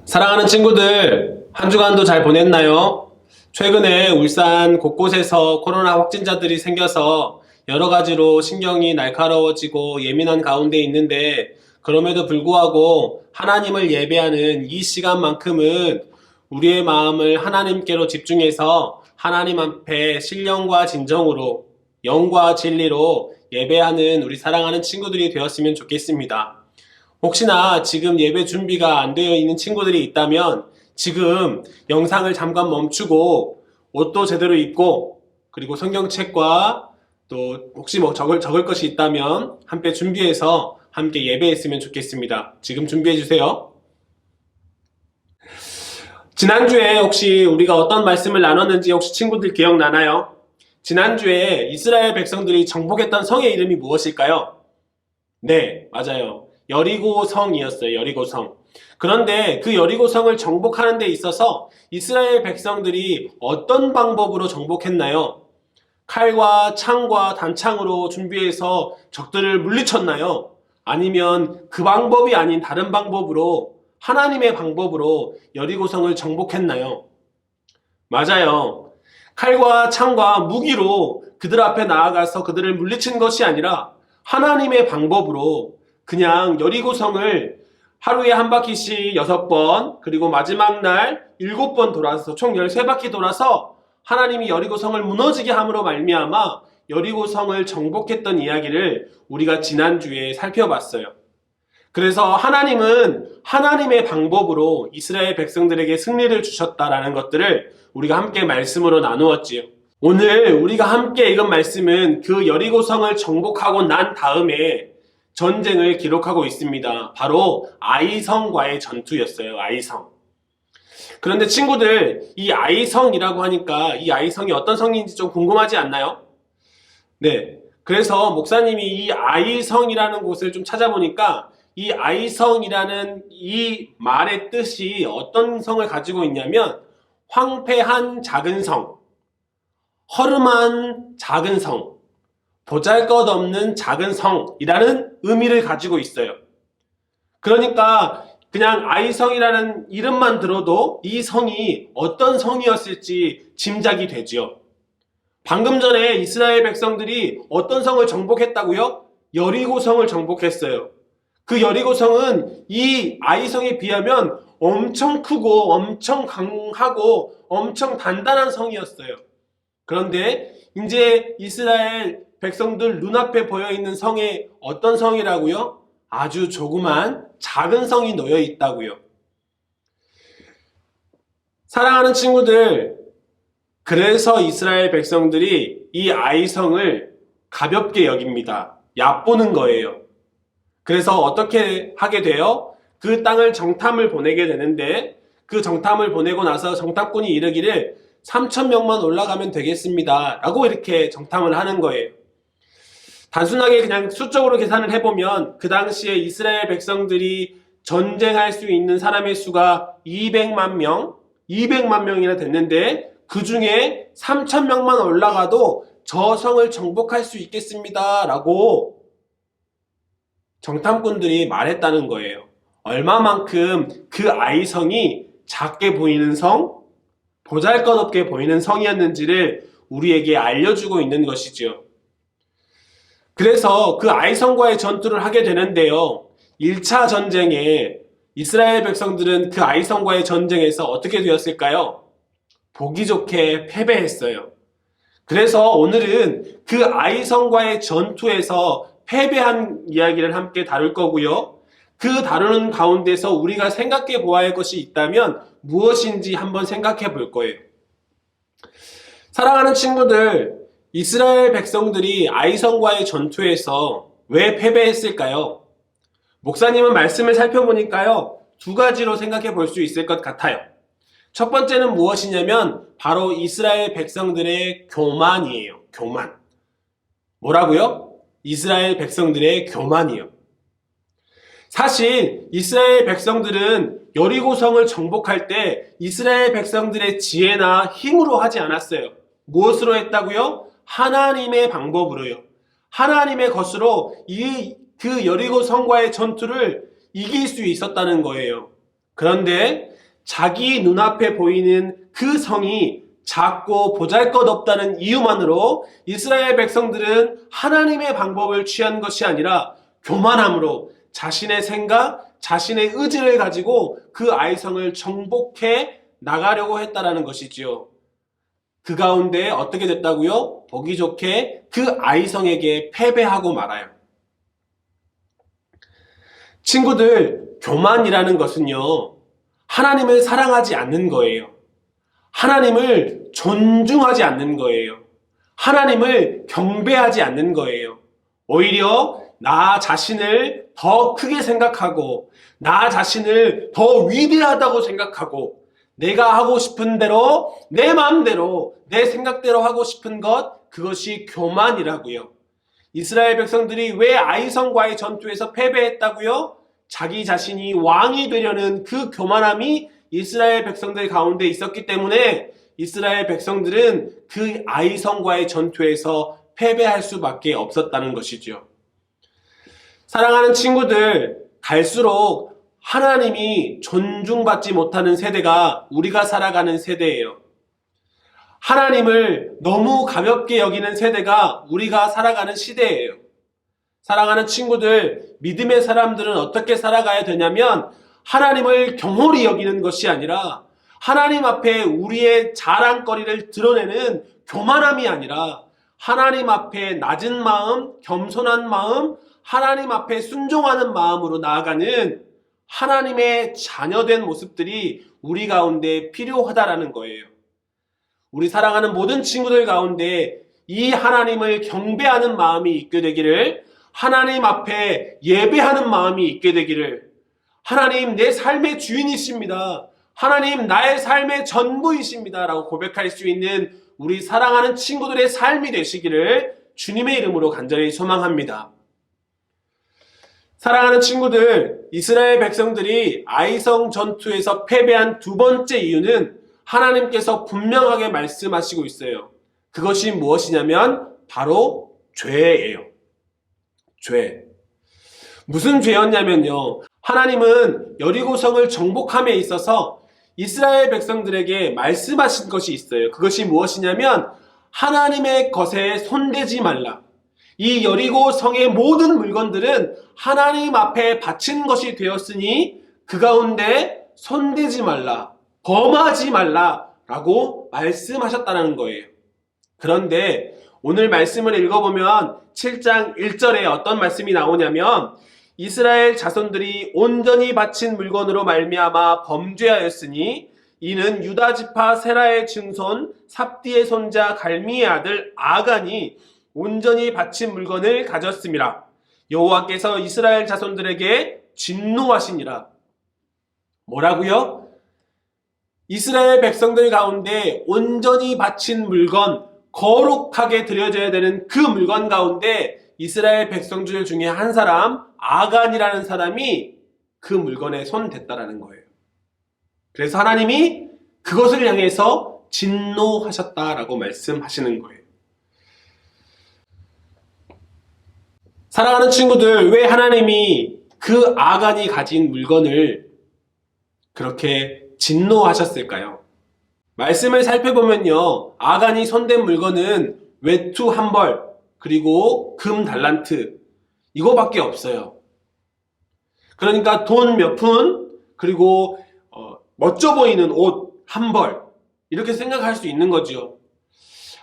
사랑하는 친구들, 한 주간도 잘 보냈나요? 최근에 울산 곳곳에서 코로나 확진자들이 생겨서 여러 가지로 신경이 날카로워지고 예민한 가운데 있는데, 그럼에도 불구하고 하나님을 예배하는 이 시간만큼은 우리의 마음을 하나님께로 집중해서 하나님 앞에 신령과 진정으로, 영과 진리로 예배하는 우리 사랑하는 친구들이 되었으면 좋겠습니다. 혹시나 지금 예배 준비가 안 되어 있는 친구들이 있다면 지금 영상을 잠깐 멈추고 옷도 제대로 입고, 그리고 성경책과 또 혹시 적을 것이 있다면 함께 준비해서 함께 예배했으면 좋겠습니다. 지금 준비해 주세요. 지난주에 혹시 우리가 어떤 말씀을 나눴는지 혹시 친구들 기억나나요? 지난주에 이스라엘 백성들이 정복했던 성의 이름이 무엇일까요? 네, 맞아요. 여리고성이었어요. 여리고성. 그런데 그 여리고성을 정복하는 데 있어서 이스라엘 백성들이 어떤 방법으로 정복했나요? 칼과 창과 단창으로 준비해서 적들을 물리쳤나요? 아니면 그 방법이 아닌 다른 방법으로, 하나님의 방법으로 여리고성을 정복했나요? 맞아요. 칼과 창과 무기로 그들 앞에 나아가서 그들을 물리친 것이 아니라 하나님의 방법으로 그냥 여리고성을 하루에 한 바퀴씩 6번, 그리고 마지막 날 7번 돌아서 총 13바퀴 돌아서 하나님이 여리고성을 무너지게 함으로 말미암아 여리고성을 정복했던 이야기를 우리가 지난주에 살펴봤어요. 그래서 하나님은 하나님의 방법으로 이스라엘 백성들에게 승리를 주셨다라는 것들을 우리가 함께 말씀으로 나누었지요. 오늘 우리가 함께 읽은 말씀은 그 여리고성을 정복하고 난 다음에 전쟁을 기록하고 있습니다. 바로 아이성과의 전투였어요. 아이성. 그런데 친구들, 이 아이성이라고 하니까 이 아이성이 어떤 성인지 좀 궁금하지 않나요? 네. 그래서 목사님이 이 아이성이라는 곳을 좀 찾아보니까 이 아이성이라는 이 말의 뜻이 어떤 성을 가지고 있냐면 황폐한 작은 성, 허름한 작은 성, 보잘것없는 작은 성이라는 의미를 가지고 있어요. 그러니까 그냥 아이성이라는 이름만 들어도 이 성이 어떤 성이었을지 짐작이 되죠. 방금 전에 이스라엘 백성들이 어떤 성을 정복했다고요? 여리고성을 정복했어요. 그 여리고성은 이 아이성에 비하면 엄청 크고 엄청 강하고 엄청 단단한 성이었어요. 그런데 이제 이스라엘 백성들 눈앞에 보여있는 성이 어떤 성이라고요? 아주 조그만 작은 성이 놓여 있다고요. 사랑하는 친구들, 그래서 이스라엘 백성들이 이 아이성을 가볍게 여깁니다. 얕보는 거예요. 그래서 어떻게 하게 돼요? 그 땅을 정탐을 보내게 되는데, 그 정탐을 보내고 나서 정탐꾼이 이르기를 3,000명만 올라가면 되겠습니다 라고 이렇게 정탐을 하는 거예요. 단순하게 그냥 수적으로 계산을 해보면 그 당시에 이스라엘 백성들이 전쟁할 수 있는 사람의 수가 200만 명이나 됐는데, 그 중에 3,000명만 올라가도 저 성을 정복할 수 있겠습니다 라고 정탐꾼들이 말했다는 거예요. 얼마만큼 그 아이성이 작게 보이는 성, 보잘것없게 보이는 성이었는지를 우리에게 알려주고 있는 것이지요. 그래서 그 아이성과의 전투를 하게 되는데요. 1차 전쟁에 이스라엘 백성들은 그 아이성과의 전쟁에서 어떻게 되었을까요? 보기 좋게 패배했어요. 그래서 오늘은 그 아이성과의 전투에서 패배한 이야기를 함께 다룰 거고요. 그 다루는 가운데서 우리가 생각해 보아야 할 것이 있다면 무엇인지 한번 생각해 볼 거예요. 사랑하는 친구들, 이스라엘 백성들이 아이성과의 전투에서 왜 패배했을까요? 목사님은 말씀을 살펴보니까요, 2가지로 생각해 볼 수 있을 것 같아요. 첫 번째는 무엇이냐면 바로 이스라엘 백성들의 교만이에요. 교만. 뭐라고요? 이스라엘 백성들의 교만이요. 사실 이스라엘 백성들은 여리고성을 정복할 때 이스라엘 백성들의 지혜나 힘으로 하지 않았어요. 무엇으로 했다고요? 하나님의 방법으로요. 하나님의 것으로 그 여리고성과의 전투를 이길 수 있었다는 거예요. 그런데 자기 눈앞에 보이는 그 성이 작고 보잘것없다는 이유만으로 이스라엘 백성들은 하나님의 방법을 취한 것이 아니라 교만함으로 자신의 생각, 자신의 의지를 가지고 그 아이성을 정복해 나가려고 했다라는 것이지요. 그 가운데 어떻게 됐다고요? 보기 좋게 그 아이성에게 패배하고 말아요. 친구들, 교만이라는 것은요, 하나님을 사랑하지 않는 거예요. 하나님을 존중하지 않는 거예요. 하나님을 경배하지 않는 거예요. 오히려 나 자신을 더 크게 생각하고 나 자신을 더 위대하다고 생각하고 내가 하고 싶은 대로 내 마음대로 내 생각대로 하고 싶은 것, 그것이 교만이라고요. 이스라엘 백성들이 왜 아이성과의 전투에서 패배했다고요? 자기 자신이 왕이 되려는 그 교만함이 이스라엘 백성들 가운데 있었기 때문에 이스라엘 백성들은 그 아이성과의 전투에서 패배할 수밖에 없었다는 것이죠. 사랑하는 친구들, 갈수록 하나님이 존중받지 못하는 세대가 우리가 살아가는 세대예요. 하나님을 너무 가볍게 여기는 세대가 우리가 살아가는 시대예요. 사랑하는 친구들, 믿음의 사람들은 어떻게 살아가야 되냐면 하나님을 경홀히 여기는 것이 아니라 하나님 앞에 우리의 자랑거리를 드러내는 교만함이 아니라 하나님 앞에 낮은 마음, 겸손한 마음, 하나님 앞에 순종하는 마음으로 나아가는 하나님의 자녀된 모습들이 우리 가운데 필요하다라는 거예요. 우리 사랑하는 모든 친구들 가운데 이 하나님을 경배하는 마음이 있게 되기를, 하나님 앞에 예배하는 마음이 있게 되기를, 하나님 내 삶의 주인이십니다. 하나님 나의 삶의 전부이십니다. 라고 고백할 수 있는 우리 사랑하는 친구들의 삶이 되시기를 주님의 이름으로 간절히 소망합니다. 사랑하는 친구들, 이스라엘 백성들이 아이성 전투에서 패배한 두 번째 이유는 하나님께서 분명하게 말씀하시고 있어요. 그것이 무엇이냐면 바로 죄예요. 죄. 무슨 죄였냐면요, 하나님은 여리고성을 정복함에 있어서 이스라엘 백성들에게 말씀하신 것이 있어요. 그것이 무엇이냐면 하나님의 것에 손대지 말라. 이 여리고 성의 모든 물건들은 하나님 앞에 바친 것이 되었으니 그 가운데 손대지 말라, 범하지 말라라고 말씀하셨다는 거예요. 그런데 오늘 말씀을 읽어보면 7장 1절에 어떤 말씀이 나오냐면 이스라엘 자손들이 온전히 바친 물건으로 말미암아 범죄하였으니 이는 유다 지파 세라의 증손 삽디의 손자 갈미의 아들 아간이 온전히 바친 물건을 가졌음이라. 여호와께서 이스라엘 자손들에게 진노하시니라. 뭐라고요? 이스라엘 백성들 가운데 온전히 바친 물건, 거룩하게 드려져야 되는 그 물건 가운데 이스라엘 백성들 중에 한 사람, 아간이라는 사람이 그 물건에 손댔다라는 거예요. 그래서 하나님이 그것을 향해서 진노하셨다라고 말씀하시는 거예요. 사랑하는 친구들, 왜 하나님이 그 아간이 가진 물건을 그렇게 진노하셨을까요? 말씀을 살펴보면요, 아간이 손댄 물건은 외투 한 벌, 그리고 금 달란트, 이거밖에 없어요. 그러니까 돈 몇 푼, 그리고 멋져 보이는 옷 한 벌, 이렇게 생각할 수 있는 거죠.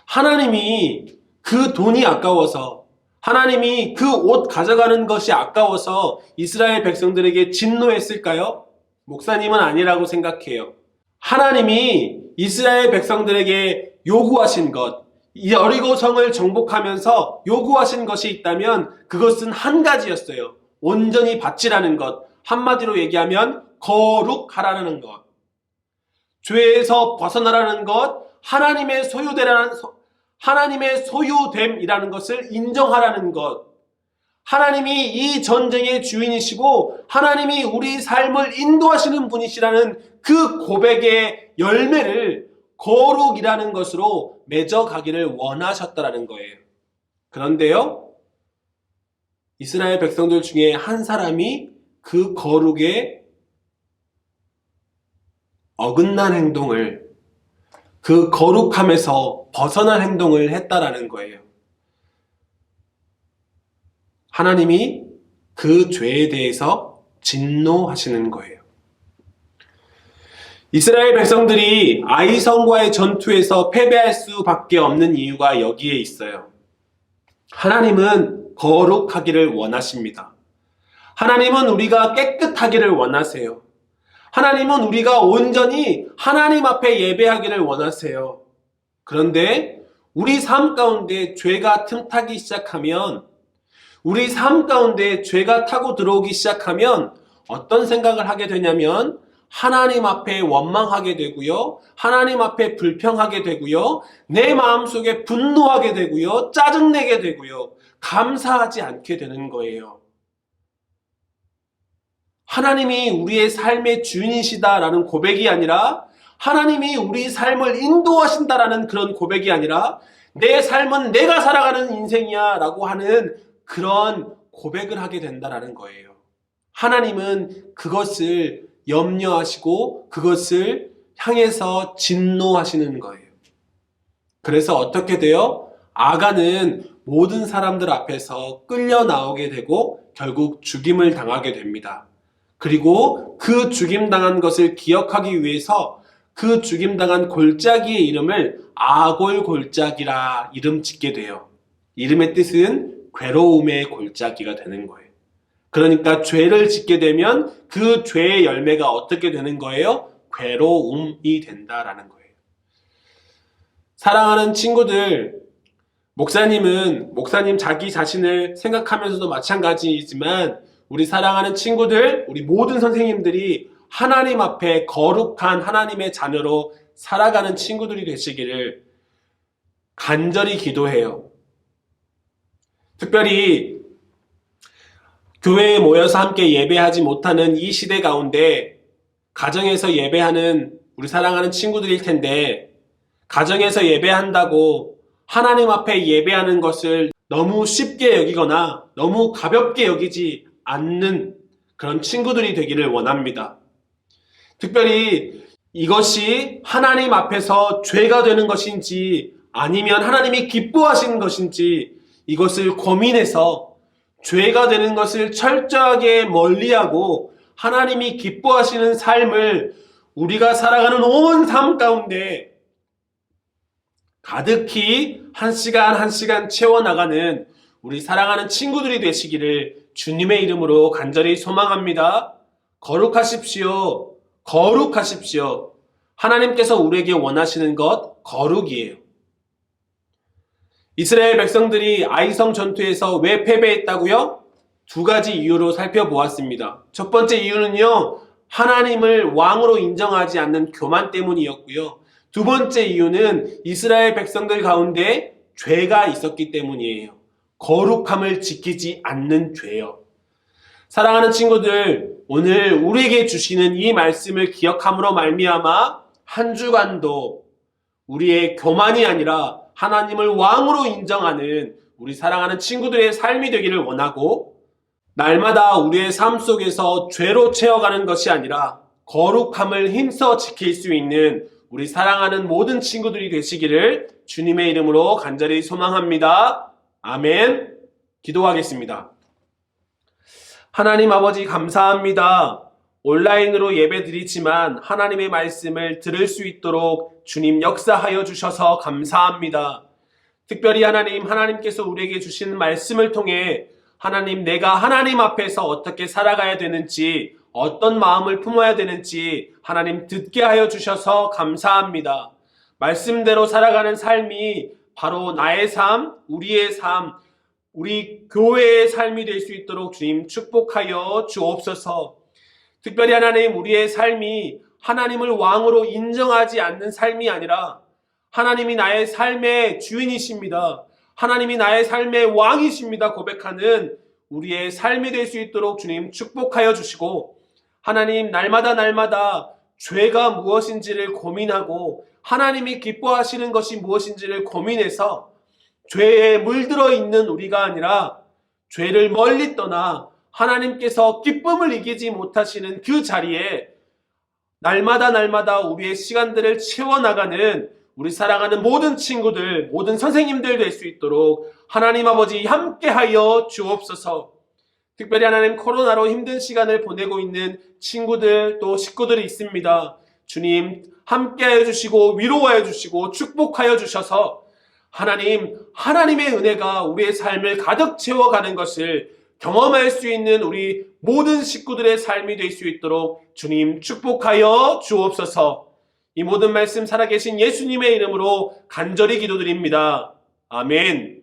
하나님이 그 돈이 아까워서, 하나님이 그 옷 가져가는 것이 아까워서 이스라엘 백성들에게 진노했을까요? 목사님은 아니라고 생각해요. 하나님이 이스라엘 백성들에게 요구하신 것, 여리고 성을 정복하면서 요구하신 것이 있다면 그것은 한 가지였어요. 온전히 바치라는 것, 한마디로 얘기하면 거룩하라는 것, 죄에서 벗어나라는 것, 하나님의 소유됨이라는 것을 인정하라는 것, 하나님이 이 전쟁의 주인이시고 하나님이 우리 삶을 인도하시는 분이시라는 그 고백의 열매를 거룩이라는 것으로 맺어가기를 원하셨다라는 거예요. 그런데요, 이스라엘 백성들 중에 한 사람이 그 거룩에 어긋난 행동을, 그 거룩함에서 벗어난 행동을 했다라는 거예요. 하나님이 그 죄에 대해서 진노하시는 거예요. 이스라엘 백성들이 아이성과의 전투에서 패배할 수밖에 없는 이유가 여기에 있어요. 하나님은 거룩하기를 원하십니다. 하나님은 우리가 깨끗하기를 원하세요. 하나님은 우리가 온전히 하나님 앞에 예배하기를 원하세요. 그런데 우리 삶 가운데 죄가 틈타기 시작하면, 우리 삶 가운데 죄가 타고 들어오기 시작하면 어떤 생각을 하게 되냐면 하나님 앞에 원망하게 되고요. 하나님 앞에 불평하게 되고요. 내 마음속에 분노하게 되고요. 짜증내게 되고요. 감사하지 않게 되는 거예요. 하나님이 우리의 삶의 주인이시다라는 고백이 아니라, 하나님이 우리 삶을 인도하신다라는 그런 고백이 아니라, 내 삶은 내가 살아가는 인생이야 라고 하는 그런 고백을 하게 된다라는 거예요. 하나님은 그것을 염려하시고 그것을 향해서 진노하시는 거예요. 그래서 어떻게 돼요? 아간은 모든 사람들 앞에서 끌려 나오게 되고 결국 죽임을 당하게 됩니다. 그리고 그 죽임당한 것을 기억하기 위해서 그 죽임당한 골짜기의 이름을 아골골짜기라 이름 짓게 돼요. 이름의 뜻은 괴로움의 골짜기가 되는 거예요. 그러니까 죄를 짓게 되면 그 죄의 열매가 어떻게 되는 거예요? 괴로움이 된다라는 거예요. 사랑하는 친구들, 목사님 자기 자신을 생각하면서도 마찬가지이지만 우리 사랑하는 친구들, 우리 모든 선생님들이 하나님 앞에 거룩한 하나님의 자녀로 살아가는 친구들이 되시기를 간절히 기도해요. 특별히 교회에 모여서 함께 예배하지 못하는 이 시대 가운데 가정에서 예배하는 우리 사랑하는 친구들일 텐데, 가정에서 예배한다고 하나님 앞에 예배하는 것을 너무 쉽게 여기거나 너무 가볍게 여기지 않는 그런 친구들이 되기를 원합니다. 특별히 이것이 하나님 앞에서 죄가 되는 것인지 아니면 하나님이 기뻐하시는 것인지 이것을 고민해서 죄가 되는 것을 철저하게 멀리하고 하나님이 기뻐하시는 삶을 우리가 살아가는 온 삶 가운데 가득히 한 시간 한 시간 채워나가는 우리 사랑하는 친구들이 되시기를 주님의 이름으로 간절히 소망합니다. 거룩하십시오. 거룩하십시오. 하나님께서 우리에게 원하시는 것 거룩이에요. 이스라엘 백성들이 아이성 전투에서 왜 패배했다고요? 두 가지 이유로 살펴보았습니다. 첫 번째 이유는요, 하나님을 왕으로 인정하지 않는 교만 때문이었고요. 두 번째 이유는 이스라엘 백성들 가운데 죄가 있었기 때문이에요. 거룩함을 지키지 않는 죄요. 사랑하는 친구들, 오늘 우리에게 주시는 이 말씀을 기억함으로 말미암아 한 주간도 우리의 교만이 아니라 하나님을 왕으로 인정하는 우리 사랑하는 친구들의 삶이 되기를 원하고, 날마다 우리의 삶 속에서 죄로 채워가는 것이 아니라 거룩함을 힘써 지킬 수 있는 우리 사랑하는 모든 친구들이 되시기를 주님의 이름으로 간절히 소망합니다. 아멘. 기도하겠습니다. 하나님 아버지 감사합니다. 온라인으로 예배 드리지만 하나님의 말씀을 들을 수 있도록 주님 역사하여 주셔서 감사합니다. 특별히 하나님께서 우리에게 주시는 말씀을 통해 하나님, 내가 하나님 앞에서 어떻게 살아가야 되는지, 어떤 마음을 품어야 되는지 하나님 듣게 하여 주셔서 감사합니다. 말씀대로 살아가는 삶이 바로 나의 삶, 우리의 삶, 우리 교회의 삶이 될 수 있도록 주님 축복하여 주옵소서. 특별히 하나님, 우리의 삶이 하나님을 왕으로 인정하지 않는 삶이 아니라 하나님이 나의 삶의 주인이십니다. 하나님이 나의 삶의 왕이십니다. 고백하는 우리의 삶이 될 수 있도록 주님 축복하여 주시고, 하나님 날마다 죄가 무엇인지를 고민하고 하나님이 기뻐하시는 것이 무엇인지를 고민해서 죄에 물들어 있는 우리가 아니라 죄를 멀리 떠나 하나님께서 기쁨을 이기지 못하시는 그 자리에 날마다 우리의 시간들을 채워나가는 우리 사랑하는 모든 친구들, 모든 선생님들 될 수 있도록 하나님 아버지 함께하여 주옵소서. 특별히 하나님 코로나로 힘든 시간을 보내고 있는 친구들 또 식구들이 있습니다. 주님 함께하여 주시고 위로하여 주시고 축복하여 주셔서 하나님의 은혜가 우리의 삶을 가득 채워가는 것을 경험할 수 있는 우리 모든 식구들의 삶이 될 수 있도록 주님 축복하여 주옵소서. 이 모든 말씀 살아계신 예수님의 이름으로 간절히 기도드립니다. 아멘.